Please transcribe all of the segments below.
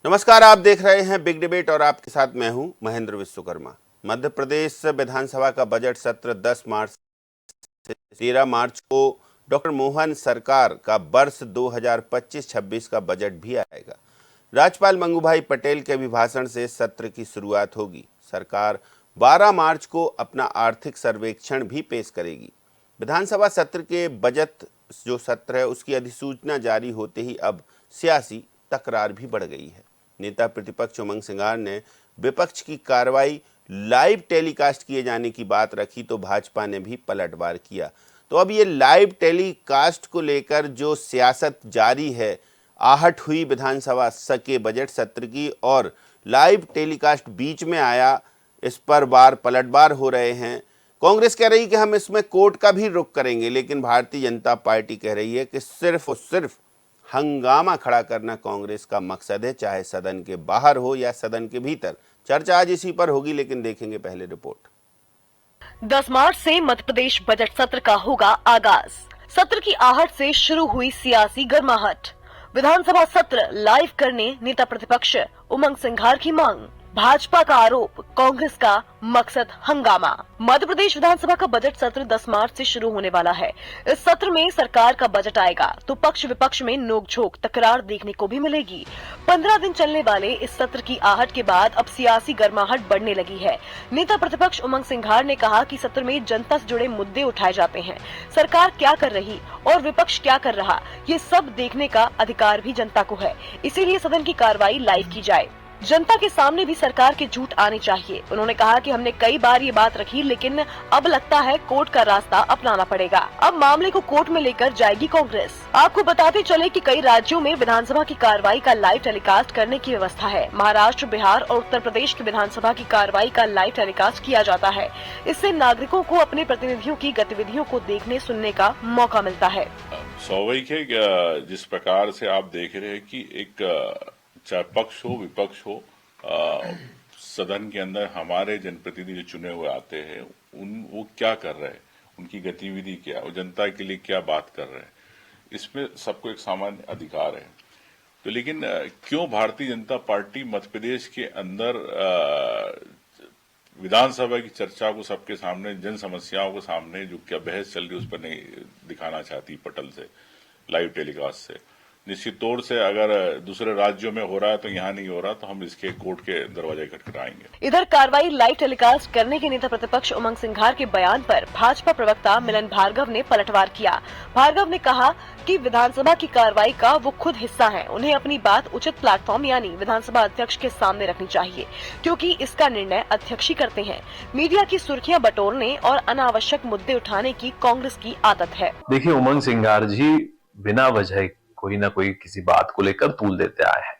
नमस्कार, आप देख रहे हैं बिग डिबेट और आपके साथ मैं हूं महेंद्र विश्वकर्मा। मध्य प्रदेश विधानसभा का बजट सत्र 10 मार्च से 13 मार्च को डॉक्टर मोहन सरकार का वर्ष 2025-26 का बजट भी आएगा। राज्यपाल मंगू भाई पटेल के अभिभाषण से सत्र की शुरुआत होगी। सरकार 12 मार्च को अपना आर्थिक सर्वेक्षण भी पेश करेगी। विधानसभा सत्र के बजट जो सत्र है उसकी अधिसूचना जारी होते ही अब सियासी तकरार भी बढ़ गई है। नेता प्रतिपक्ष उमंग सिंगार ने विपक्ष की कार्रवाई लाइव टेलीकास्ट किए जाने की बात रखी तो भाजपा ने भी पलटवार किया। तो अब ये लाइव टेलीकास्ट को लेकर जो सियासत जारी है, आहट हुई विधानसभा के बजट सत्र की और लाइव टेलीकास्ट बीच में आया, इस पर बार पलटवार हो रहे हैं। कांग्रेस कह रही कि हम इसमें कोर्ट का भी रुख करेंगे, लेकिन भारतीय जनता पार्टी कह रही है कि सिर्फ और सिर्फ हंगामा खड़ा करना कांग्रेस का मकसद है, चाहे सदन के बाहर हो या सदन के भीतर। चर्चा आज इसी पर होगी, लेकिन देखेंगे पहले रिपोर्ट। 10 मार्च से मध्य प्रदेश बजट सत्र का होगा आगाज। सत्र की आहट से शुरू हुई सियासी गर्माहट। विधानसभा सत्र लाइव करने नेता प्रतिपक्ष उमंग सिंघार की मांग। भाजपा का आरोप, कांग्रेस का मकसद हंगामा। मध्य प्रदेश विधानसभा का बजट सत्र 10 मार्च से शुरू होने वाला है। इस सत्र में सरकार का बजट आएगा तो पक्ष विपक्ष में नोकझोंक, तकरार देखने को भी मिलेगी। 15 दिन चलने वाले इस सत्र की आहट के बाद अब सियासी गर्माहट बढ़ने लगी है। नेता प्रतिपक्ष उमंग सिंघार ने कहा कि सत्र में जनता से जुड़े मुद्दे उठाए जाते हैं। सरकार क्या कर रही और विपक्ष क्या कर रहा, ये सब देखने का अधिकार भी जनता को है। इसीलिए सदन की कार्रवाई लाइव की जाए। जनता के सामने भी सरकार के झूठ आने चाहिए। उन्होंने कहा कि हमने कई बार ये बात रखी, लेकिन अब लगता है कोर्ट का रास्ता अपनाना पड़ेगा। अब मामले को कोर्ट में लेकर जाएगी कांग्रेस। आपको बताते चले कि कई राज्यों में विधानसभा की कार्रवाई का लाइव टेलीकास्ट करने की व्यवस्था है। महाराष्ट्र, बिहार और उत्तर प्रदेश की विधानसभा की कार्रवाई का लाइव टेलीकास्ट किया जाता है। इससे नागरिकों को अपने प्रतिनिधियों की गतिविधियों को देखने सुनने का मौका मिलता है। स्वाभाविक है जिस प्रकार से आप देख रहे हैं कि एक चाहे पक्ष हो विपक्ष हो, सदन के अंदर हमारे जनप्रतिनिधि जो चुने हुए आते हैं वो क्या कर रहे हैं, उनकी गतिविधि क्या, वो जनता के लिए क्या बात कर रहे हैं, इसमें सबको एक सामान्य अधिकार है। तो लेकिन क्यों भारतीय जनता पार्टी मध्य प्रदेश के अंदर विधानसभा की चर्चा को सबके सामने, जन समस्याओं के सामने जो क्या बहस चल रही है उस पर नहीं दिखाना चाहती पटल से, लाइव टेलीकास्ट से। निश्चित तौर से अगर दूसरे राज्यों में हो रहा है तो यहाँ नहीं हो रहा, तो हम इसके कोर्ट के दरवाजे खटखटाएंगे। इधर कार्रवाई लाइव टेलीकास्ट करने के नेता प्रतिपक्ष उमंग सिंघार के बयान पर भाजपा प्रवक्ता मिलन भार्गव ने पलटवार किया। भार्गव ने कहा कि विधानसभा की कार्रवाई का वो खुद हिस्सा हैं। उन्हें अपनी बात उचित प्लेटफॉर्म यानी विधानसभा अध्यक्ष के सामने रखनी चाहिए, क्योंकि इसका निर्णय अध्यक्ष ही करते हैं। मीडिया की सुर्खियां बटोरने और अनावश्यक मुद्दे उठाने की कांग्रेस की आदत है। देखिए, उमंग सिंघार जी बिना वजह कोई ना कोई किसी बात को लेकर तूल देते आए हैं।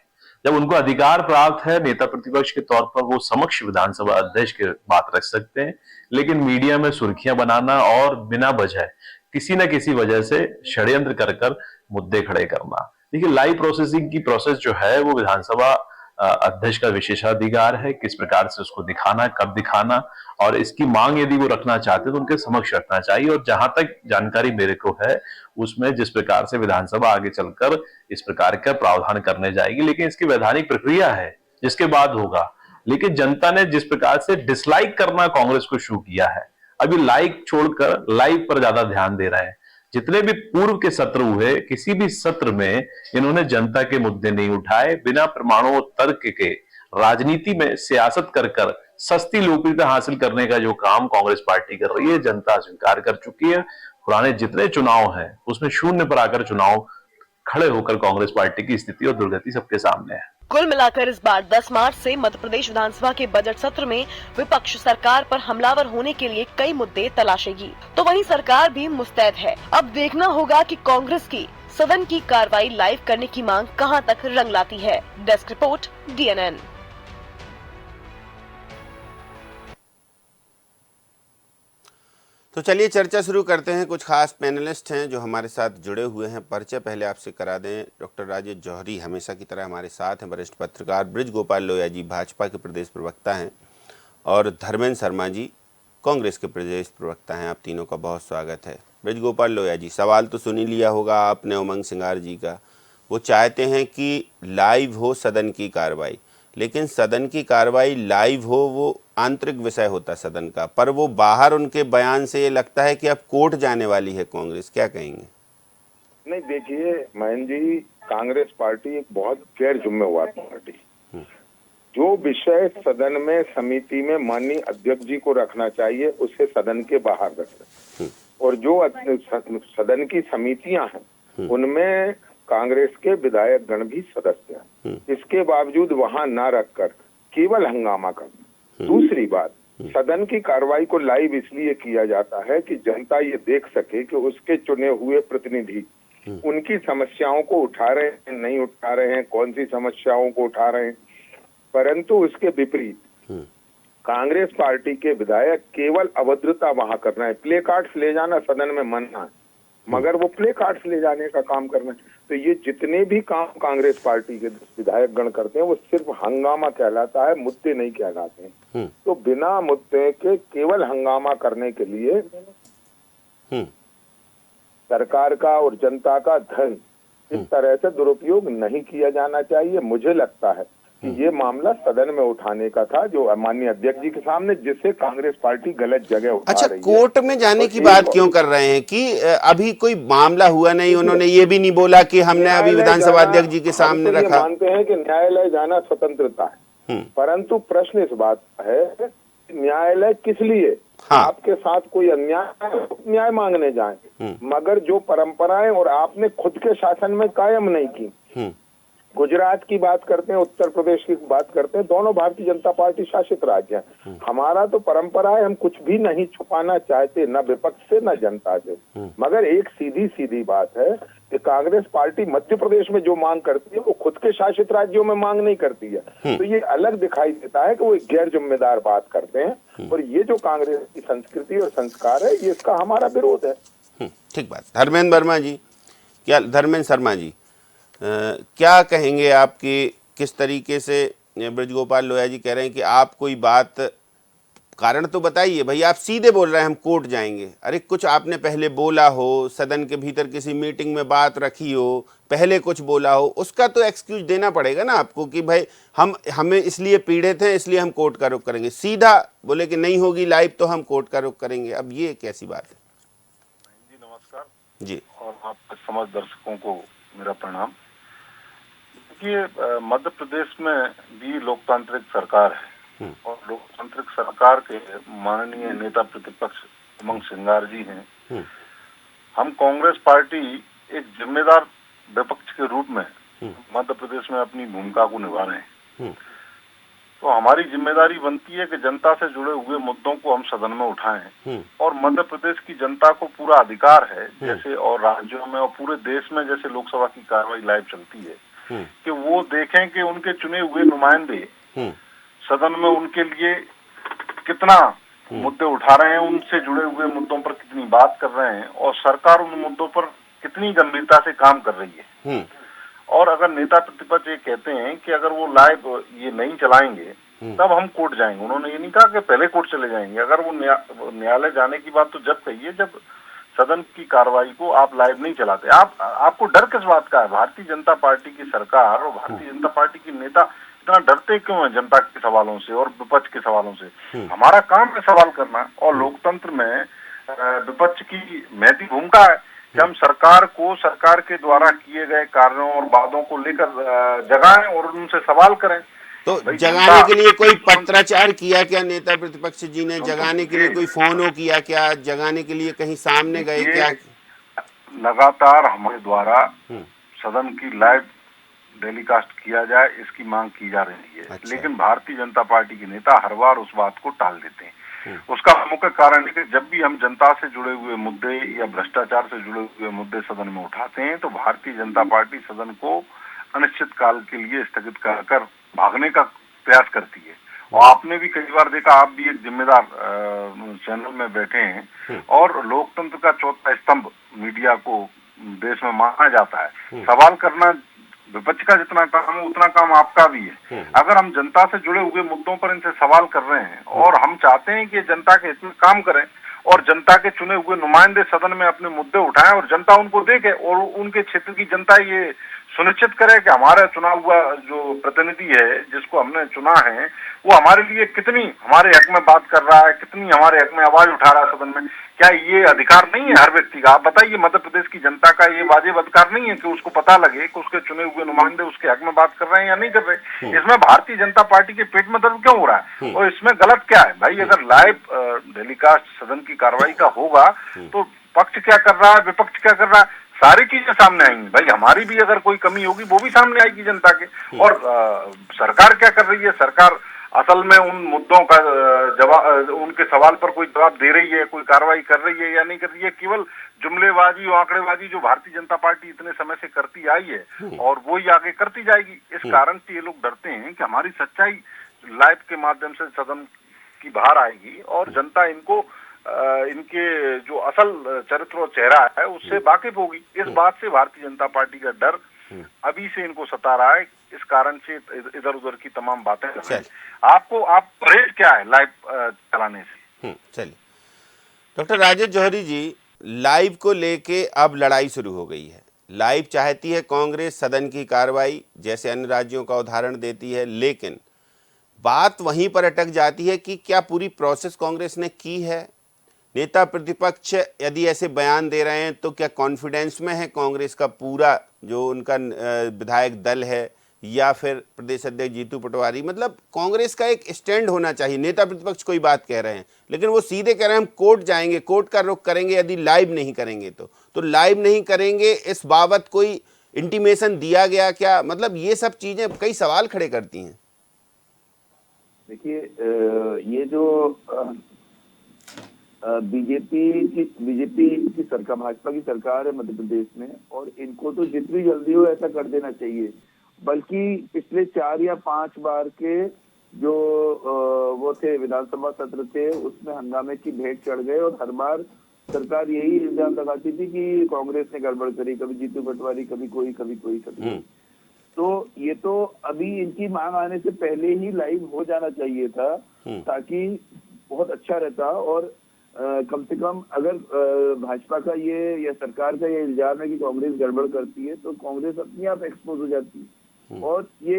जब उनको अधिकार प्राप्त है नेता प्रतिपक्ष के तौर पर, वो समक्ष विधानसभा अध्यक्ष की बात रख सकते हैं, लेकिन मीडिया में सुर्खियां बनाना और बिना वजह किसी न किसी वजह से षड्यंत्र कर मुद्दे खड़े करना। देखिए, लाइव प्रोसेसिंग की प्रोसेस जो है वो विधानसभा अध्यक्ष का विशेषाधिकार है, किस प्रकार से उसको दिखाना, कब दिखाना, और इसकी मांग यदि वो रखना चाहते तो उनके समक्ष रखना चाहिए। और जहां तक जानकारी मेरे को है, उसमें जिस प्रकार से विधानसभा आगे चलकर इस प्रकार का प्रावधान करने जाएगी, लेकिन इसकी वैधानिक प्रक्रिया है जिसके बाद होगा। लेकिन जनता ने जिस प्रकार से डिसलाइक करना कांग्रेस को शुरू किया है, अभी लाइक छोड़कर लाइव पर ज्यादा ध्यान दे रहे हैं। जितने भी पूर्व के सत्र हुए, किसी भी सत्र में इन्होंने जनता के मुद्दे नहीं उठाए। बिना प्रमाणों तर्क के राजनीति में सियासत कर सस्ती लोकप्रियता हासिल करने का जो काम कांग्रेस पार्टी कर रही है, जनता स्वीकार कर चुकी है। पुराने जितने चुनाव हैं उसमें शून्य पर आकर चुनाव खड़े होकर कांग्रेस पार्टी की स्थिति और दुर्गति सबके सामने है। कुल मिलाकर इस बार 10 मार्च से मध्य प्रदेश विधानसभा के बजट सत्र में विपक्ष सरकार पर हमलावर होने के लिए कई मुद्दे तलाशेगी, तो वहीं सरकार भी मुस्तैद है। अब देखना होगा कि कांग्रेस की सदन की कार्रवाई लाइव करने की मांग कहां तक रंग लाती है। Desk report, DNN। तो चलिए चर्चा शुरू करते हैं। कुछ खास पैनलिस्ट हैं जो हमारे साथ जुड़े हुए हैं। परिचय पहले आपसे करा दें। डॉक्टर राजेश जौहरी हमेशा की तरह हमारे साथ हैं, वरिष्ठ पत्रकार। ब्रिज गोपाल लोहिया जी भाजपा के प्रदेश प्रवक्ता हैं और धर्मेंद्र शर्मा जी कांग्रेस के प्रदेश प्रवक्ता हैं। आप तीनों का बहुत स्वागत है। ब्रिज गोपाल लोहिया जी, सवाल तो सुन ही लिया होगा आपने उमंग सिंगार जी का। वो चाहते हैं कि लाइव हो सदन की कार्रवाई, लेकिन सदन की कार्रवाई लाइव हो वो आंतरिक विषय होता सदन का, पर वो बाहर उनके बयान से ये लगता है कि अब कोर्ट जाने वाली है कांग्रेस। क्या कहेंगे? नहीं, देखिए महेंद्र जी, कांग्रेस पार्टी एक बहुत गैर जिम्मेवार पार्टी, जो विषय सदन में समिति में माननीय अध्यक्ष जी को रखना चाहिए उसे सदन के बाहर रखें, और जो सदन की समितियां हैं उनमें कांग्रेस के विधायक गण भी सदस्य हैं, इसके बावजूद वहां ना रखकर केवल हंगामा करना। दूसरी बात, सदन की कार्रवाई को लाइव इसलिए किया जाता है कि जनता ये देख सके कि उसके चुने हुए प्रतिनिधि उनकी समस्याओं को उठा रहे हैं, नहीं उठा रहे हैं, कौन सी समस्याओं को उठा रहे हैं। परंतु उसके विपरीत कांग्रेस पार्टी के विधायक केवल अभद्रता वहां करना है, प्ले कार्ड्स ले जाना सदन में मना है, मगर वो प्ले कार्ड्स ले जाने का काम करना है। तो ये जितने भी काम कांग्रेस पार्टी के विधायक गण करते हैं वो सिर्फ हंगामा कहलाता है, मुद्दे नहीं कहलाते हैं। तो बिना मुद्दे के केवल हंगामा करने के लिए सरकार का और जनता का धन इस तरह से दुरुपयोग नहीं किया जाना चाहिए। मुझे लगता है कि ये मामला सदन में उठाने का था, जो माननीय अध्यक्ष जी के सामने, जिससे कांग्रेस पार्टी गलत जगह उठा अच्छा, रही है। कोर्ट में जाने की बात क्यों कर रहे हैं कि अभी कोई मामला हुआ नहीं? उन्होंने ये भी नहीं बोला कि हमने अभी विधानसभा अध्यक्ष जी के सामने हम तो रखा। मानते हैं कि न्यायालय जाना स्वतंत्रता है, परंतु प्रश्न इस बात है न्यायालय किस लिए? हाँ। आपके साथ कोई अन्याय न्याय मांगने जाए, मगर जो परंपराएं और आपने खुद के शासन में कायम नहीं की, गुजरात की बात करते हैं, उत्तर प्रदेश की बात करते हैं, दोनों भारतीय जनता पार्टी शासित राज्य हैं। हमारा तो परंपरा है, हम कुछ भी नहीं छुपाना चाहते, न विपक्ष से न जनता से। मगर एक सीधी सीधी बात है कि कांग्रेस पार्टी मध्य प्रदेश में जो मांग करती है वो खुद के शासित राज्यों में मांग नहीं करती है। तो ये अलग दिखाई देता है कि वो एक गैर जिम्मेदार बात करते हैं, और ये जो कांग्रेस की संस्कृति और संस्कार है, ये इसका हमारा विरोध है। ठीक बात। धर्मेंद्र शर्मा जी, क्या कहेंगे आप कि किस तरीके से ब्रजगोपाल लोहिया जी कह रहे हैं कि आप कोई बात, कारण तो बताइए भाई, आप सीधे बोल रहे हैं हम कोर्ट जाएंगे। अरे कुछ आपने पहले बोला हो, सदन के भीतर किसी मीटिंग में बात रखी हो, पहले कुछ बोला हो, उसका तो एक्सक्यूज देना पड़ेगा ना आपको कि भाई हमें इसलिए पीड़ित हैं, इसलिए हम कोर्ट का रुख करेंगे। सीधा बोले कि नहीं होगी लाइव तो हम कोर्ट का रुख करेंगे, अब ये कैसी बात है? जी नमस्कार जी, और आपके समस्त दर्शकों को मेरा प्रणाम। देखिए, मध्य प्रदेश में भी लोकतांत्रिक सरकार है, और लोकतांत्रिक सरकार के माननीय नेता प्रतिपक्ष उमंग सिंगार जी हैं। हम कांग्रेस पार्टी एक जिम्मेदार विपक्ष के रूप में मध्य प्रदेश में अपनी भूमिका को निभा रहे हैं। तो हमारी जिम्मेदारी बनती है कि जनता से जुड़े हुए मुद्दों को हम सदन में उठाएं, और मध्य प्रदेश की जनता को पूरा अधिकार है, जैसे और राज्यों में और पूरे देश में जैसे लोकसभा की कार्रवाई लाइव चलती है, कि वो देखें कि उनके चुने हुए नुमाइंदे सदन में उनके लिए कितना मुद्दे उठा रहे हैं, उनसे जुड़े हुए मुद्दों पर कितनी बात कर रहे हैं, और सरकार उन मुद्दों पर कितनी गंभीरता से काम कर रही है। और अगर नेता प्रतिपक्ष ये कहते हैं कि अगर वो लाइव ये नहीं चलाएंगे तब हम कोर्ट जाएंगे, उन्होंने ये नहीं कहा कि पहले कोर्ट चले जाएंगे। अगर वो न्यायालय जाने की बात तो जब कही है जब सदन की कार्रवाई को आप लाइव नहीं चलाते। आपको डर किस बात का है? भारतीय जनता पार्टी की सरकार और भारतीय जनता पार्टी के नेता इतना डरते क्यों हैं जनता के सवालों से और विपक्ष के सवालों से? हमारा काम है सवाल करना, और लोकतंत्र में विपक्ष की महती भूमिका है कि हम सरकार को सरकार के द्वारा किए गए कार्यों और वादों को लेकर जगाएं और उनसे सवाल करें। तो जगाने के लिए कोई पत्राचार किया क्या नेता प्रतिपक्ष जी ने? जगाने के लिए कोई फोन किया क्या? जगाने के लिए कहीं सामने गए क्या? लगातार हमारे द्वारा सदन की लाइव टेलीकास्ट किया जाए, इसकी मांग की जा रही है। अच्छा। लेकिन भारतीय जनता पार्टी के नेता हर बार उस बात को टाल देते हैं। उसका मुख्य कारण है कि जब भी हम जनता से जुड़े हुए मुद्दे या भ्रष्टाचार से जुड़े हुए मुद्दे सदन में उठाते हैं, तो भारतीय जनता पार्टी सदन को अनिश्चित काल के लिए स्थगित कर भागने का प्रयास करती है। और आपने भी कई बार देखा, आप भी एक जिम्मेदार चैनल में बैठे हैं, और लोकतंत्र का चौथा स्तंभ मीडिया को देश में माना जाता है। सवाल करना विपक्ष का जितना काम है उतना काम आपका भी है। अगर हम जनता से जुड़े हुए मुद्दों पर इनसे सवाल कर रहे हैं और हम चाहते हैं कि जनता के हित में काम करें और जनता के चुने हुए नुमाइंदे सदन में अपने मुद्दे उठाएं और जनता उनको देखे और उनके क्षेत्र की जनता ये सुनिश्चित करे कि हमारा चुना हुआ जो प्रतिनिधि है, जिसको हमने चुना है, वो हमारे लिए कितनी हमारे हक में बात कर रहा है, कितनी हमारे हक में आवाज उठा रहा है सदन में। क्या ये अधिकार नहीं है हर व्यक्ति का? आप बताइए, मध्य प्रदेश की जनता का ये वाजिब अधिकार नहीं है कि उसको पता लगे कि उसके चुने हुए नुमाइंदे उसके हक में बात कर रहे हैं या नहीं कर रहे? इसमें भारतीय जनता पार्टी के पेट में दर्द क्यों हो रहा है और इसमें गलत क्या है? भाई अगर लाइव टेलीकास्ट सदन की कार्रवाई का होगा तो पक्ष क्या कर रहा है, विपक्ष क्या कर रहा है, सारी चीजें सामने आएंगी। भाई हमारी भी अगर कोई कमी होगी वो भी सामने आएगी जनता के। और सरकार क्या कर रही है? सरकार असल में उन मुद्दों का जवाब, उनके सवाल पर कोई जवाब दे रही है, कोई कार्रवाई कर रही है या नहीं कर रही है? केवल जुमलेबाजी और आंकड़ेबाजी जो भारतीय जनता पार्टी इतने समय से करती आई है और वो ही आगे करती जाएगी। इस कारण से ये लोग डरते हैं कि हमारी सच्चाई लाइव के माध्यम से सदन की बाहर आएगी और जनता इनको इनके जो असल चरित्र और चेहरा है उससे वाकिफ होगी। इस बात से भारतीय जनता पार्टी का डर अभी से इनको सता रहा है। इस कारण से इधर उधर की तमाम बातें कर रहे हैं। आप परहेज क्या है लाइव चलाने से? चलिए डॉक्टर राजेश जौहरी जी, लाइव को लेके अब लड़ाई शुरू हो गई है। लाइव चाहती है कांग्रेस सदन की कार्रवाई, जैसे अन्य राज्यों का उदाहरण देती है, लेकिन बात वहीं पर अटक जाती है कि क्या पूरी प्रोसेस कांग्रेस ने की है? नेता प्रतिपक्ष यदि ऐसे बयान दे रहे हैं तो क्या कॉन्फिडेंस में है कांग्रेस का पूरा जो उनका विधायक दल है या फिर प्रदेश अध्यक्ष जीतू पटवारी? मतलब कांग्रेस का एक स्टैंड होना चाहिए। नेता प्रतिपक्ष कोई बात कह रहे हैं लेकिन वो सीधे कह रहे हैं हम कोर्ट जाएंगे, कोर्ट का रुख करेंगे यदि लाइव नहीं करेंगे तो लाइव नहीं करेंगे। इस बाबत कोई इंटीमेशन दिया गया क्या? मतलब ये सब चीजें कई सवाल खड़े करती हैं। देखिए, ये जो बीजेपी की सरकार, भाजपा की सरकार है मध्य प्रदेश में, और इनको तो जितनी जल्दी हो ऐसा कर देना चाहिए। बल्कि पिछले 4 या 5 बार के जो वो थे विधानसभा सत्र थे उसमें हंगामे की भेंट चढ़ गए और हर बार सरकार यही इल्जाम लगाती थी कि कांग्रेस ने गड़बड़ करी, कभी जीतू पटवारी, कभी कोई तो ये तो अभी इनकी मांग आने से पहले ही लाइव हो जाना चाहिए था ताकि बहुत अच्छा रहता। और कम से कम अगर भाजपा का ये या सरकार का ये इल्जाम है कि कांग्रेस गड़बड़ करती है तो कांग्रेस अपने आप एक्सपोज हो जाती है। और ये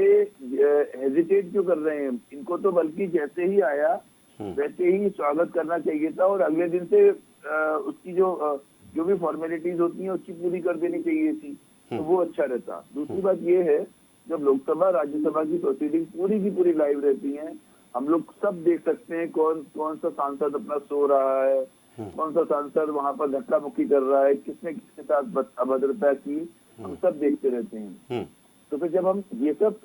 हेजिटेट क्यों कर रहे हैं? इनको तो बल्कि जैसे ही आया वैसे ही स्वागत करना चाहिए था और अगले दिन से उसकी जो भी फॉर्मेलिटीज होती हैं उसकी पूरी कर देनी चाहिए थी, तो वो अच्छा रहता। दूसरी बात ये है, जब लोकसभा राज्यसभा की प्रोसीडिंग पूरी की पूरी लाइव रहती हैं, हम लोग सब देख सकते हैं कौन सा सांसद अपना सो रहा है, कौन सा सांसद वहां पर धक्का मुक्की कर रहा है, किसने किसके साथ अभद्रता की, हम सब देखते रहते हैं। तो फिर जब हम ये सब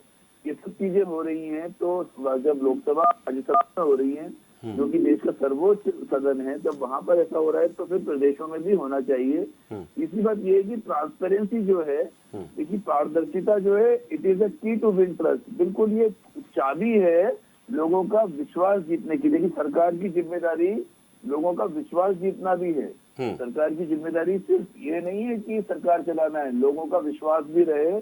चीजें हो रही हैं, तो जब लोकसभा राज्यसभा में हो रही हैं जो कि देश का सर्वोच्च सदन है, जब वहां पर ऐसा हो रहा है तो फिर प्रदेशों में भी होना चाहिए। तीसरी बात ये है कि ट्रांसपेरेंसी जो है, देखिए पारदर्शिता जो है, इट इज अ की टू विन ट्रस्ट। बिल्कुल ये चाबी है लोगों का विश्वास जीतने की। देखिए सरकार की जिम्मेदारी लोगों का विश्वास जीतना भी है। सरकार की जिम्मेदारी सिर्फ ये नहीं है कि सरकार चलाना है, लोगों का विश्वास भी रहे,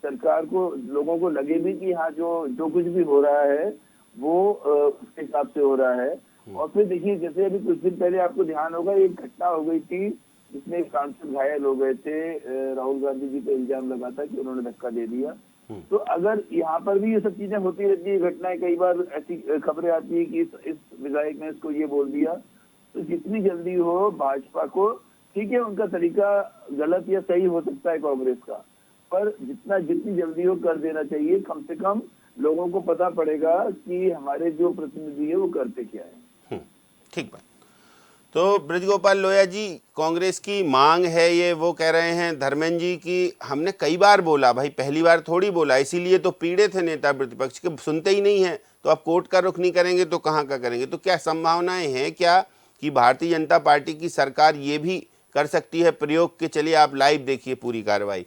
सरकार को, लोगों को लगे भी कि हाँ जो कुछ भी हो रहा है वो उसके हिसाब से हो रहा है। और फिर देखिए, जैसे अभी कुछ दिन पहले आपको ध्यान होगा एक घटना हो गई थी जिसमें एक सांसद घायल हो गए थे। राहुल गांधी जी पे इल्जाम लगा था कि उन्होंने धक्का दे दिया। तो अगर यहाँ पर भी ये सब चीजें होती रहती है, घटनाएं, कई बार ऐसी खबरें आती है कि इस विधायक ने इसको ये बोल दिया, तो जितनी जल्दी हो भाजपा को, ठीक है उनका तरीका गलत या सही हो सकता है कांग्रेस का, पर जितनी जल्दी हो कर देना चाहिए। कम से कम लोगों को पता पड़ेगा कि हमारे जो प्रतिनिधि है वो करते क्या है। ठीक बात। तो ब्रजगोपाल लोया जी, कांग्रेस की मांग है ये, वो कह रहे हैं धर्मेंद्र जी की हमने कई बार बोला, भाई पहली बार थोड़ी बोला, इसीलिए तो पीड़ित है नेता प्रतिपक्ष के, सुनते ही नहीं है। तो आप कोर्ट का रुख नहीं करेंगे तो कहाँ का करेंगे? तो क्या संभावनाएं हैं क्या कि भारतीय जनता पार्टी की सरकार ये भी कर सकती है प्रयोग के चलिए आप लाइव देखिए पूरी कार्रवाई?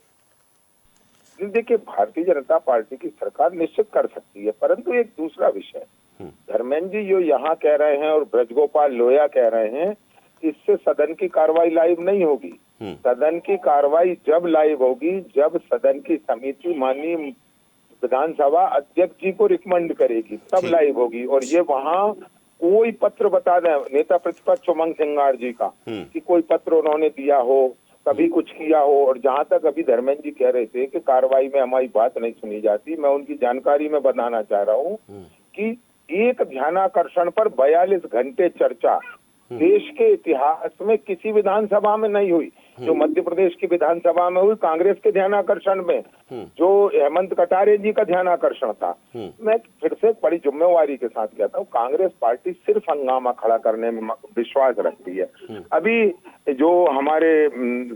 देखिए, भारतीय जनता पार्टी की सरकार निश्चित कर सकती है, परंतु एक दूसरा विषय, धर्मेंद्र जी जो यहाँ कह रहे हैं और ब्रजगोपाल लोया कह रहे हैं, इससे सदन की कार्रवाई लाइव नहीं होगी। सदन की कार्रवाई जब लाइव होगी जब सदन की समिति माननीय विधानसभा अध्यक्ष जी को रिकमेंड करेगी, तब लाइव होगी। और ये वहाँ कोई पत्र बता दें नेता प्रतिपक्ष उमंग सिंगार जी का कि कोई पत्र उन्होंने दिया हो, कभी कुछ किया हो। और जहां तक अभी धर्मेंद्र जी कह रहे थे कि कार्रवाई में हमारी बात नहीं सुनी जाती, मैं उनकी जानकारी में बताना चाह रहा हूँ कि एक ध्यानाकर्षण पर 42 घंटे चर्चा देश के इतिहास में किसी विधानसभा में नहीं हुई। जो मध्य प्रदेश की विधानसभा में हुई कांग्रेस के ध्यानाकर्षण में, जो हेमंत कटारे जी का ध्यानाकर्षण था। मैं फिर से बड़ी जिम्मेवारी के साथ कहता हूँ, कांग्रेस पार्टी सिर्फ हंगामा खड़ा करने में विश्वास रखती है। अभी जो हमारे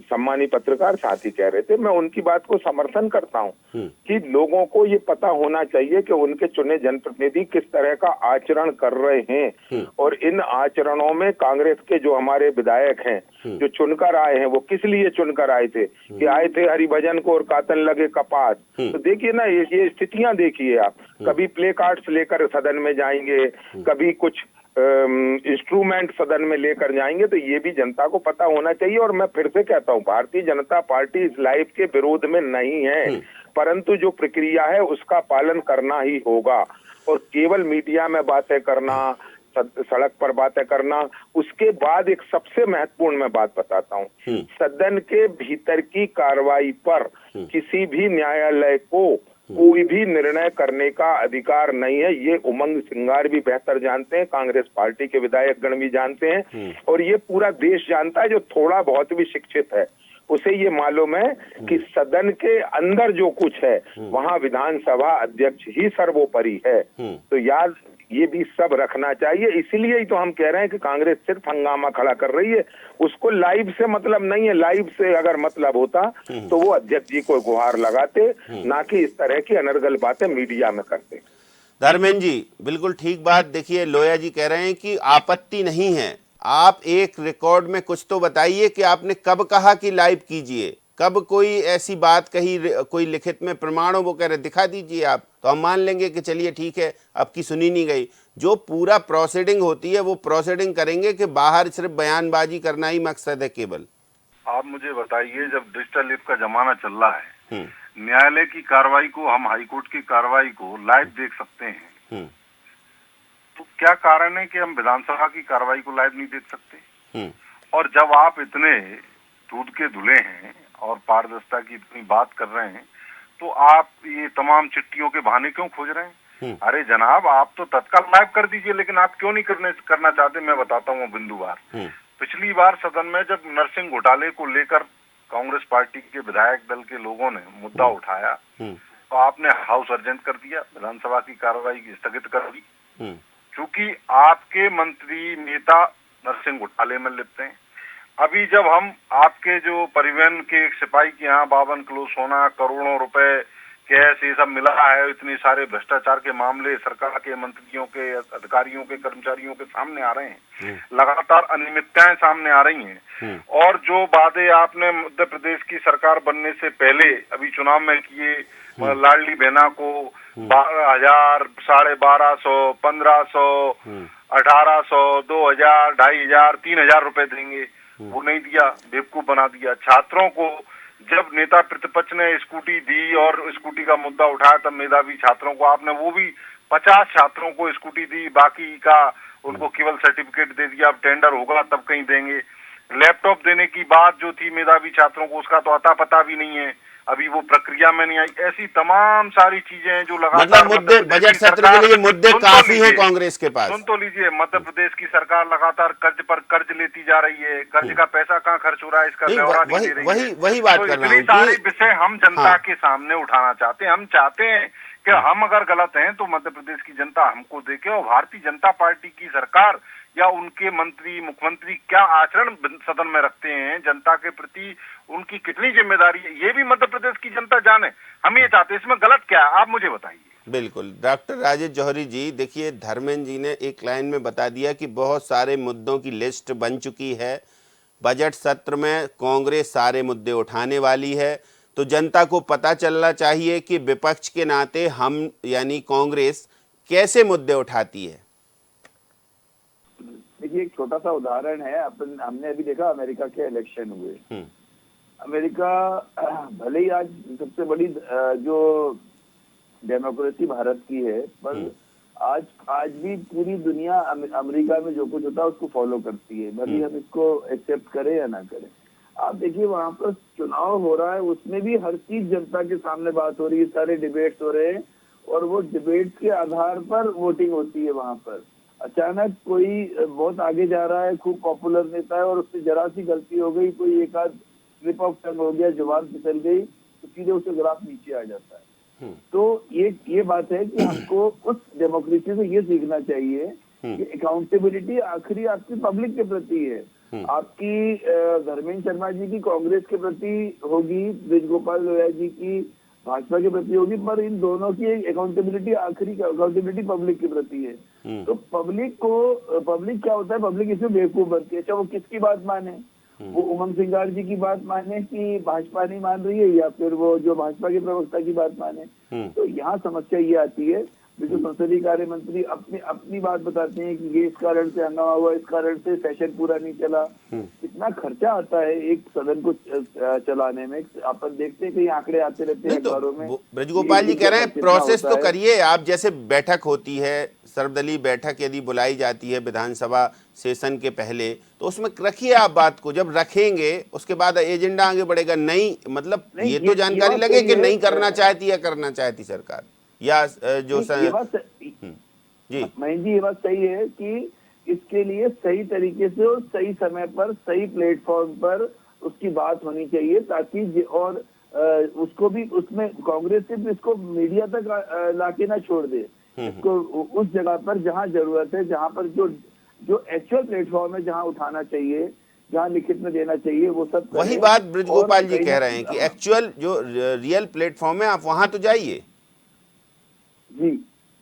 सम्मानित पत्रकार साथी कह रहे थे, मैं उनकी बात को समर्थन करता हूँ कि लोगों को ये पता होना चाहिए कि उनके चुने जनप्रतिनिधि किस तरह का आचरण कर रहे हैं, और इन आचरणों में कांग्रेस के जो हमारे विधायक हैं जो चुनकर आए हैं वो किस लिए चुनकर आए थे, कि आए थे हरिभजन को और कातन लगे कपास। तो देखिए ना, ये स्थितियां देखिए आप, कभी प्ले कार्ड्स लेकर सदन में जाएंगे, कभी कुछ इंस्ट्रूमेंट सदन में लेकर जाएंगे। तो ये भी जनता को पता होना चाहिए। और मैं फिर से कहता हूँ, भारतीय जनता पार्टी इस लाइफ के विरोध में नहीं है, परंतु जो प्रक्रिया है उसका पालन करना ही होगा। और केवल मीडिया में बातें करना, सड़क पर बातें करना, उसके बाद एक सबसे महत्वपूर्ण मैं बात बताता हूँ, सदन के भीतर की कार्रवाई पर किसी भी न्यायालय को कोई भी निर्णय करने का अधिकार नहीं है। ये उमंग सिंगार भी बेहतर जानते हैं, कांग्रेस पार्टी के विधायक गण भी जानते हैं, और ये पूरा देश जानता है जो थोड़ा बहुत भी शिक्षित है, उसे ये मालूम है कि सदन के अंदर जो कुछ है वहां विधानसभा अध्यक्ष ही सर्वोपरि है। तो याद ये भी सब रखना चाहिए। इसीलिए ही तो हम कह रहे हैं कि कांग्रेस सिर्फ हंगामा खड़ा कर रही है, उसको लाइव से मतलब नहीं है। लाइव से अगर मतलब होता तो वो अध्यक्ष जी को गुहार लगाते, ना कि इस तरह की अनर्गल बातें मीडिया में करते। धर्मेंद्र जी बिल्कुल ठीक बात। देखिए लोया जी कह रहे हैं कि आपत्ति नहीं है, आप एक रिकॉर्ड में कुछ तो बताइए कि आपने कब कहा कि लाइव कीजिए, कब कोई ऐसी बात कही, कोई लिखित में प्रमाण हो, वो कह रहे दिखा दीजिए आप, तो हम मान लेंगे कि चलिए ठीक है आपकी सुनी नहीं गई। जो पूरा प्रोसीडिंग होती है वो प्रोसीडिंग करेंगे कि बाहर सिर्फ बयानबाजी करना ही मकसद है केवल? आप मुझे बताइए, जब डिजिटल ऐप का जमाना चल रहा है, न्यायालय की कार्रवाई को, हम हाईकोर्ट की कार्रवाई को लाइव देख सकते हैं, तो क्या कारण है कि हम विधानसभा की कार्रवाई को लाइव नहीं देख सकते? और जब आप इतने दूध के धुले हैं और पारदर्शिता की इतनी बात कर रहे हैं, तो आप ये तमाम चिट्ठियों के बहाने क्यों खोज रहे हैं? अरे जनाब, आप तो तत्काल लाइव कर दीजिए, लेकिन आप क्यों नहीं करना चाहते? मैं बताता हूँ बिंदुवार। पिछली बार सदन में जब नरसिंह घोटाले को लेकर कांग्रेस पार्टी के विधायक दल के लोगों ने मुद्दा उठाया, तो आपने हाउस अर्जेंट कर दिया, विधानसभा की कार्रवाई स्थगित कर दी, क्योंकि आपके मंत्री नेता नरसिंह घोटाले में लिप्त हैं। अभी जब हम आपके जो परिवहन के एक सिपाही के यहाँ 52 किलो सोना, करोड़ों रुपए कैश, ये सब मिला है, इतने सारे भ्रष्टाचार के मामले सरकार के मंत्रियों के, अधिकारियों के, कर्मचारियों के सामने आ रहे हैं, लगातार अनियमितताएं सामने आ रही हैं। और जो वादे आपने मध्य प्रदेश की सरकार बनने से पहले अभी चुनाव में किए, लाडली बहना को 12,000, 12,500, 1,500, 1,800, 2,000, 2,500, 3,000 रुपए देंगे, वो नहीं दिया, बेवकूफ बना दिया। छात्रों को जब नेता प्रतिपक्ष ने स्कूटी दी और स्कूटी का मुद्दा उठाया, तब मेधावी छात्रों को आपने वो भी 50 छात्रों को स्कूटी दी, बाकी का उनको केवल सर्टिफिकेट दे दिया, अब टेंडर होगा तब कहीं देंगे। लैपटॉप देने की बात जो थी मेधावी छात्रों को, उसका तो अता पता भी नहीं है, अभी वो प्रक्रिया में नहीं आई। ऐसी तमाम सारी चीजें हैं जो लगातार मतलब मुद्दे बजट सत्र के लिए मुद्दे काफी हैं कांग्रेस के पास। सुन तो लीजिए, मध्य प्रदेश की सरकार लगातार कर्ज पर कर्ज लेती जा रही है, कर्ज का पैसा कहाँ खर्च हो रहा है इसका ब्यौरा नहीं दे रही है। वही बात कर रहा हूं। इतने सारे विषय हम जनता के सामने उठाना चाहते हैं। हम चाहते हैं कि हम अगर गलत हैं तो मध्य प्रदेश की जनता हमको देखे, और भारतीय जनता पार्टी की सरकार या उनके मंत्री, मुख्यमंत्री क्या आचरण सदन में रखते हैं, जनता के प्रति उनकी कितनी जिम्मेदारी है, ये भी मध्य प्रदेश की जनता जाने। हम ये चाहते हैं, इसमें गलत क्या है आप मुझे बताइए। बिल्कुल डॉक्टर राजेश जौहरी जी, देखिए धर्मेंद्र जी ने एक लाइन में बता दिया कि बहुत सारे मुद्दों की लिस्ट बन चुकी है, बजट सत्र में कांग्रेस सारे मुद्दे उठाने वाली है, तो जनता को पता चलना चाहिए कि विपक्ष के नाते हम यानी कांग्रेस कैसे मुद्दे उठाती है। देखिए, एक छोटा सा उदाहरण है, हमने अभी देखा अमेरिका के इलेक्शन हुए। अमेरिका भले ही आज सबसे बड़ी जो डेमोक्रेसी भारत की है, पर आज भी पूरी दुनिया अमेरिका में जो कुछ होता है उसको फॉलो करती है, भले हम इसको एक्सेप्ट करें या ना करें। आप देखिए वहां पर चुनाव हो रहा है, उसमें भी हर चीज जनता के सामने बात हो रही है, सारे डिबेट्स हो रहे हैं और वो डिबेट्स के आधार पर वोटिंग होती है। वहां पर अचानक कोई बहुत आगे जा रहा है, खूब पॉपुलर नेता है और उससे जरा सी गलती हो गई, कोई एक आध स्लिप ऑफ टंग हो गया, जुबान फिसल गई, तो सीधे उससे ग्राफ नीचे आ जाता है। तो ये बात है कि हमको उस डेमोक्रेसी से ये सीखना चाहिए कि अकाउंटेबिलिटी आखिरी आपकी पब्लिक के प्रति है। आपकी धर्मेंद्र शर्मा जी की कांग्रेस के प्रति होगी, ब्रिजगोपाल लोया जी की भाजपा के प्रति होगी, पर इन दोनों की अकाउंटेबिलिटी आखिरी अकाउंटेबिलिटी पब्लिक के प्रति है। तो पब्लिक क्या होता है, पब्लिक इसमें बेवकूफ बनती है। अच्छा वो किसकी बात माने, वो उमंग सिंगार जी की बात माने कि भाजपा नहीं मान रही है, या फिर वो जो भाजपा के प्रवक्ता की बात माने। तो यहाँ समस्या ये आती है, जो संसदीय कार्य मंत्री अपनी बात बताते हैं कि ये इस कारण से हंगामा हुआ, इस कारण से सेशन पूरा नहीं चला। इतना खर्चा आता है एक सदन को चलाने में, अपन देखते हैं कई आंकड़े आते रहते हैं अखबारों में। ब्रजगोपाल जी कह रहे हैं प्रोसेस तो करिए आप, जैसे बैठक होती है, सर्वदलीय बैठक यदि बुलाई जाती है विधानसभा सेशन के पहले, तो उसमें रखिए आप बात को, जब रखेंगे उसके बाद एजेंडा आगे बढ़ेगा। नहीं मतलब ये तो जानकारी लगे कि नहीं करना चाहती या करना चाहती सरकार, या जो जी महेंद्र जी ये बात सही है कि इसके लिए सही तरीके से और सही समय पर सही प्लेटफॉर्म पर उसकी बात होनी चाहिए, ताकि और उसको भी उसमें कांग्रेस सिर्फ इसको मीडिया तक लाके ना छोड़ दे, इसको उस जगह पर जहां जरूरत है, जहां पर जो एक्चुअल प्लेटफॉर्म है, जहां उठाना चाहिए, जहां लिखित में देना चाहिए, वो सब वही बात ब्रजगोपाल जी कह रहे हैं कि एक्चुअल जो रियल प्लेटफॉर्म है आप वहां तो जाइए। जी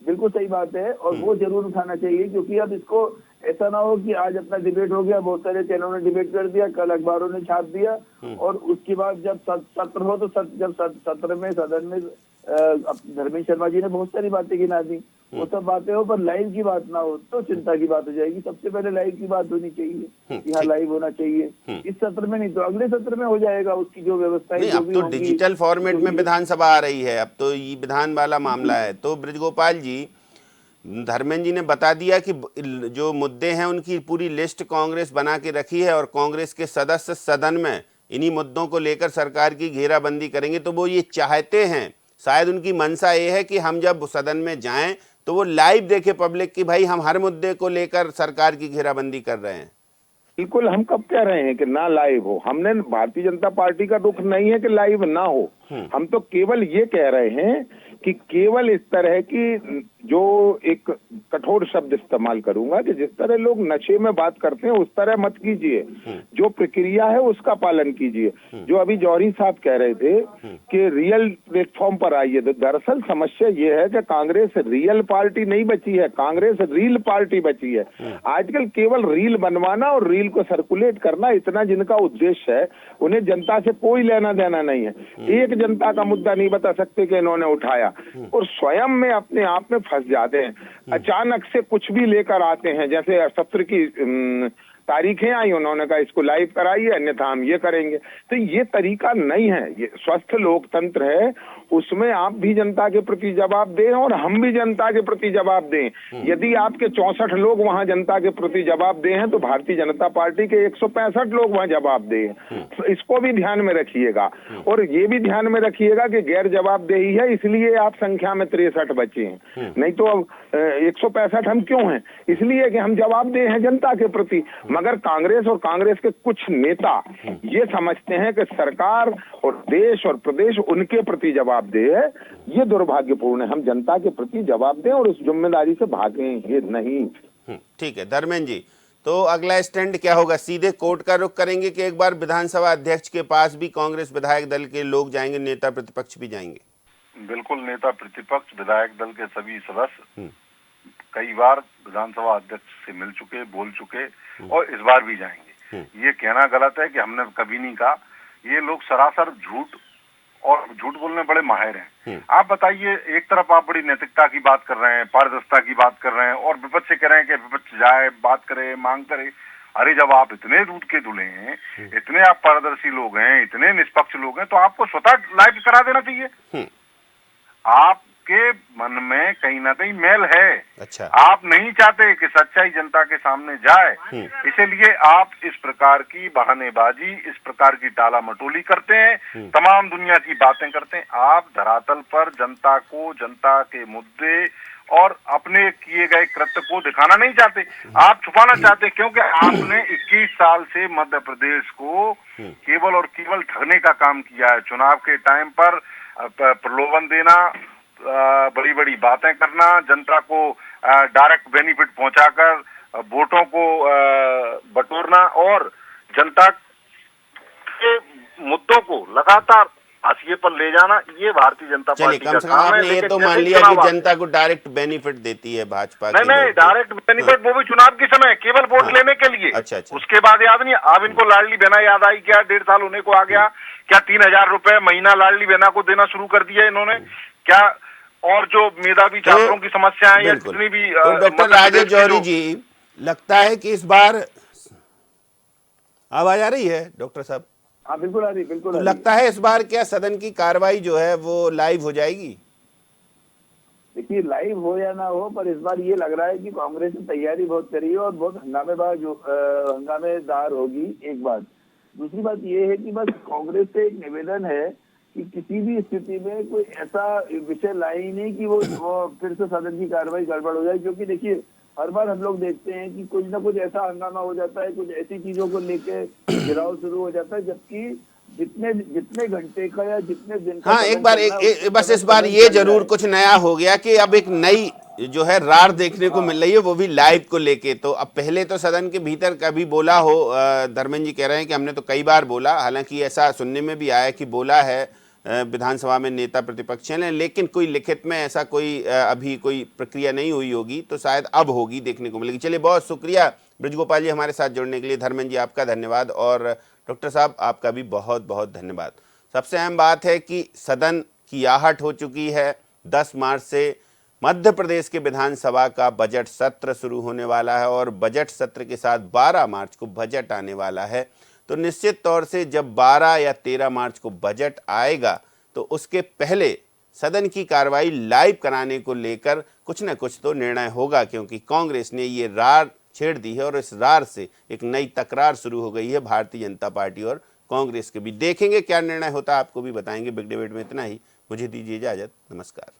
बिल्कुल सही बात है, और वो जरूर उठाना चाहिए, क्योंकि अब इसको ऐसा ना हो कि आज अपना डिबेट हो गया, बहुत सारे चैनलों ने डिबेट कर दिया, कल अखबारों ने छाप दिया, और उसके बाद जब सत्र हो तो जब सत्र में सदन में धर्मेंद्र शर्मा जी ने बहुत सारी बातें गिना दी, वो सब बातें हो पर लाइव की बात ना हो तो चिंता की बात हो जाएगी। सबसे पहले लाइव की बात होनी चाहिए, यहाँ लाइव होना चाहिए। इस सत्र में नहीं तो अगले सत्र में हो जाएगा, उसकी जो व्यवस्था है। अब तो डिजिटल फॉर्मेट में विधानसभा आ रही है, अब तो ये विधान वाला मामला है। तो ब्रजगोपाल जी, धर्मेंद्र जी ने बता दिया कि जो मुद्दे हैं उनकी पूरी लिस्ट कांग्रेस बना के रखी है और कांग्रेस के सदस्य सदन में इन्हीं मुद्दों को लेकर सरकार की घेराबंदी करेंगे। तो वो ये चाहते हैं, शायद उनकी मंशा ये है कि हम जब सदन में जाएं तो वो लाइव देखे पब्लिक की भाई हम हर मुद्दे को लेकर सरकार की घेराबंदी कर रहे हैं। बिल्कुल, हम कब कह रहे हैं कि ना लाइव हो, हमने भारतीय जनता पार्टी का रुख नहीं है कि लाइव ना हो, हम तो केवल ये कह रहे हैं कि केवल इस तरह की जो एक कठोर शब्द इस्तेमाल करूंगा कि जिस तरह लोग नशे में बात करते हैं उस तरह मत कीजिए, जो प्रक्रिया है उसका पालन कीजिए। जो अभी जौहरी साहब कह रहे थे कि रियल प्लेटफॉर्म पर आइए, तो दरअसल समस्या ये है कि कांग्रेस रियल पार्टी नहीं बची है, कांग्रेस रील पार्टी बची है। आजकल केवल रील बनवाना और रील को सर्कुलेट करना, इतना जिनका उद्देश्य है, उन्हें जनता से कोई लेना देना नहीं है। एक जनता का मुद्दा नहीं बता सकते कि इन्होंने उठाया, और स्वयं में अपने आप में फंस जाते हैं। अचानक से कुछ भी लेकर आते हैं, जैसे सत्र की तारीखें आई, उन्होंने कहा इसको लाइव कराइए अन्यथा हम ये करेंगे। तो ये तरीका नहीं है, ये स्वस्थ लोकतंत्र है, उसमें आप भी जनता के प्रति जवाब दें और हम भी जनता के प्रति जवाब दें। यदि आपके 64 लोग वहां जनता के प्रति जवाब दे हैं तो भारतीय जनता पार्टी के 165 लोग वहां जवाब दे। तो इसको भी ध्यान में रखिएगा, और ये भी ध्यान में रखिएगा कि गैर जवाबदेही है इसलिए आप संख्या में 63 बचे हैं, नहीं तो 165 हम क्यों हैं, इसलिए कि हम जवाबदेह हैं जनता के प्रति। मगर कांग्रेस और कांग्रेस के कुछ नेता ये समझते हैं कि सरकार और देश और प्रदेश उनके प्रति जवाबदेह है। ये दुर्भाग्यपूर्ण है। हम जनता के प्रति जवाब दें और उस जिम्मेदारी से भागें, ये नहीं। ठीक है धर्मेंद्र जी, तो अगला स्टैंड क्या होगा? सीधे कोर्ट का रुख करेंगे कि एक बार विधानसभा अध्यक्ष के पास भी कांग्रेस विधायक दल के लोग जाएंगे, नेता प्रतिपक्ष भी जाएंगे? बिल्कुल, नेता प्रतिपक्ष विधायक दल के सभी सदस्य कई बार विधानसभा अध्यक्ष से मिल चुके, बोल चुके और इस बार भी जाएंगे। ये कहना गलत है कि हमने कभी नहीं कहा। ये लोग सरासर झूठ और झूठ बोलने बड़े माहिर हैं। आप बताइए, एक तरफ आप बड़ी नैतिकता की बात कर रहे हैं, पारदर्शिता की बात कर रहे हैं, और विपक्ष से कह रहे हैं कि विपक्ष जाए, बात करे, मांग करे। अरे जब आप इतने दूध के धुले हैं, इतने आप पारदर्शी लोग हैं, इतने निष्पक्ष लोग हैं, तो आपको स्वतः लाइव करा देना चाहिए। आप आपके मन में कहीं ना कहीं मैल है। अच्छा। आप नहीं चाहते कि सच्चाई जनता के सामने जाए, इसीलिए आप इस प्रकार की बहानेबाजी, इस प्रकार की टाला मटोली करते हैं, तमाम दुनिया की बातें करते हैं। आप धरातल पर जनता को, जनता के मुद्दे और अपने किए गए कृत्य को दिखाना नहीं चाहते, आप छुपाना चाहते, क्योंकि आपने 21 साल से मध्य प्रदेश को केवल और केवल ठगने का काम किया है। चुनाव के टाइम पर प्रलोभन देना, बड़ी बड़ी बातें करना, जनता को डायरेक्ट बेनिफिट पहुंचाकर वोटों को बटोरना और जनता के मुद्दों को लगातार हाशिए पर ले जाना, ये भारतीय जनता पार्टी का कम से कम काम है। आपने ये तो मान लिया कि जनता को डायरेक्ट बेनिफिट देती है भाजपा। नहीं, डायरेक्ट बेनिफिट वो भी चुनाव के समय केवल वोट लेने के लिए। अच्छा। उसके बाद याद नहीं। अब इनको लाडली बहना याद आई क्या? 1.5 साल होने को आ गया क्या? 3000 रुपए महीना लाडली बहना को देना शुरू कर दिया इन्होंने क्या? और जो मेधावी छात्रों की समस्याएं या जितनी भी तो डॉक्टर राजेश जौहरी जी, लगता है कि इस बार आवाज आ रही है डॉक्टर साहब? हाँ बिल्कुल आ रही, बिल्कुल तो लगता है इस बार क्या सदन की कार्रवाई जो है वो लाइव हो जाएगी? देखिए, लाइव हो या ना हो, पर इस बार ये लग रहा है कि कांग्रेस ने तैयारी बहुत करी है और बहुत हंगामेदार होगी। एक बात। दूसरी बात ये है कि बस कांग्रेस से एक निवेदन है कि किसी भी स्थिति में कोई ऐसा विषय लाई नहीं कि वो फिर से सदन की कार्रवाई गड़बड़ हो जाए, क्योंकि देखिए हर बार हम लोग देखते हैं कि कुछ ना कुछ ऐसा हंगामा हो जाता है, कुछ ऐसी चीजों को लेके गिराव शुरू हो जाता है, जबकि जितने घंटे का या जितने दिन का। हाँ, एक बार बस इस बार ये जरूर कुछ नया हो गया कि अब एक नई जो है रार देखने को मिल रही है, वो भी लाइव को लेके। तो अब पहले तो सदन के भीतर कभी बोला हो, धर्मेंद्र जी कह रहे हैं कि हमने तो कई बार बोला, हालांकि ऐसा सुनने में भी आया कि बोला है विधानसभा में नेता प्रतिपक्ष ने, लेकिन कोई लिखित में ऐसा कोई अभी कोई प्रक्रिया नहीं हुई होगी, तो शायद अब होगी, देखने को मिलेगी। चलिए, बहुत शुक्रिया ब्रजगोपाल जी हमारे साथ जुड़ने के लिए। धर्मेंद्र जी आपका धन्यवाद और डॉक्टर साहब आपका भी बहुत बहुत धन्यवाद। सबसे अहम बात है कि सदन की आहट हो चुकी है। 10 मार्च से मध्य प्रदेश के विधानसभा का बजट सत्र शुरू होने वाला है और बजट सत्र के साथ 12 मार्च को बजट आने वाला है। तो निश्चित तौर से जब 12 या 13 मार्च को बजट आएगा तो उसके पहले सदन की कार्रवाई लाइव कराने को लेकर कुछ न कुछ तो निर्णय होगा, क्योंकि कांग्रेस ने ये रार छेड़ दी है और इस रार से एक नई तकरार शुरू हो गई है भारतीय जनता पार्टी और कांग्रेस के बीच। देखेंगे क्या निर्णय होता है, आपको भी बताएंगे। बिग डिबेट में इतना ही, मुझे दीजिए इजाजत, नमस्कार।